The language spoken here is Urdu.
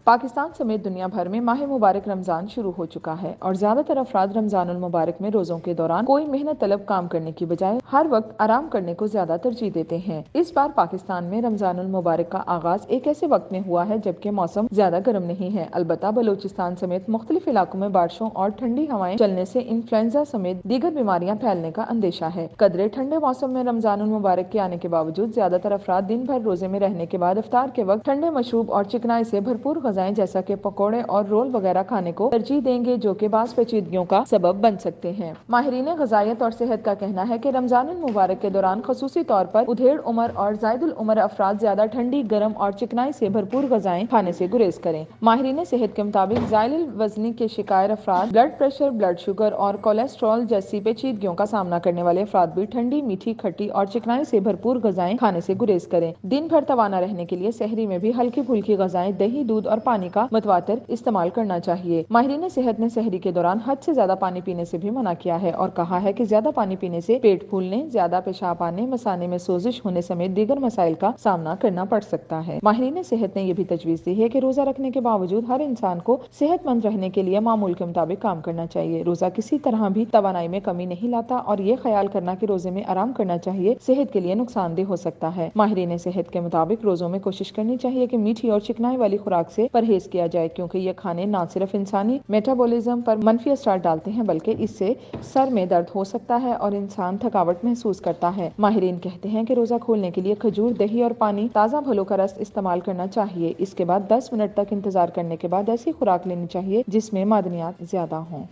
پاکستان سمیت دنیا بھر میں ماہ مبارک رمضان شروع ہو چکا ہے اور زیادہ تر افراد رمضان المبارک میں روزوں کے دوران کوئی محنت طلب کام کرنے کی بجائے ہر وقت آرام کرنے کو زیادہ ترجیح دیتے ہیں۔ اس بار پاکستان میں رمضان المبارک کا آغاز ایک ایسے وقت میں ہوا ہے جبکہ موسم زیادہ گرم نہیں ہے، البتہ بلوچستان سمیت مختلف علاقوں میں بارشوں اور ٹھنڈی ہوائیں چلنے سے انفلوئنزا سمیت دیگر بیماریاں پھیلنے کا اندیشہ ہے۔ قدرے ٹھنڈے موسم میں رمضان المبارک کے آنے کے باوجود زیادہ تر افراد دن بھر روزے میں رہنے کے بعد افطار کے وقت ٹھنڈے مشروب اور چکنائی سے بھرپور غذائیں جیسا کہ پکوڑے اور رول وغیرہ کھانے کو ترجیح دیں گے، جو کہ بعض پیچیدگیوں کا سبب بن سکتے ہیں۔ ماہرین غذائیت اور صحت کا کہنا ہے کہ رمضان المبارک کے دوران خصوصی طور پر ادھیڑ عمر اور زائد العمر افراد زیادہ ٹھنڈی، گرم اور چکنائی سے بھرپور غذائیں کھانے سے گریز کریں۔ ماہرین صحت کے مطابق زائل الوزنی کے شکار افراد، بلڈ پریشر، بلڈ شوگر اور کولیسٹرول جیسی پیچیدگیوں کا سامنا کرنے والے افراد بھی ٹھنڈی، میٹھی، کھٹی اور چکنائی سے بھرپور غذائیں کھانے سے گریز کریں۔ دن بھر توانا رہنے کے لیے سحری میں بھی ہلکی پھلکی غذائیں، دہی، دودھ اور پانی کا متواتر استعمال کرنا چاہیے۔ ماہرین صحت نے سحری کے دوران حد سے زیادہ پانی پینے سے بھی منع کیا ہے اور کہا ہے کہ زیادہ پانی پینے سے پیٹ پھولنے، زیادہ پیشاب آنے، مثانے میں سوزش ہونے سمیت دیگر مسائل کا سامنا کرنا پڑ سکتا ہے۔ ماہرین صحت نے یہ بھی تجویز دی ہے کہ روزہ رکھنے کے باوجود ہر انسان کو صحت مند رہنے کے لیے معمول کے مطابق کام کرنا چاہیے۔ روزہ کسی طرح بھی توانائی میں کمی نہیں لاتا اور یہ خیال کرنا کہ روزے میں آرام کرنا چاہیے صحت کے لیے نقصان دہ ہو سکتا ہے۔ ماہرین صحت کے مطابق روزوں میں کوشش کرنی چاہیے کہ میٹھی اور چکنائی والی خوراک سے پرہیز کیا جائے، کیونکہ یہ کھانے نہ صرف انسانی میٹابولزم پر منفی اثرات ڈالتے ہیں بلکہ اس سے سر میں درد ہو سکتا ہے اور انسان تھکاوٹ محسوس کرتا ہے۔ ماہرین کہتے ہیں کہ روزہ کھولنے کے لیے کھجور، دہی اور پانی، تازہ پھلوں کا رس استعمال کرنا چاہیے۔ اس کے بعد 10 منٹ تک انتظار کرنے کے بعد ایسی خوراک لینی چاہیے جس میں معدنیات زیادہ ہوں۔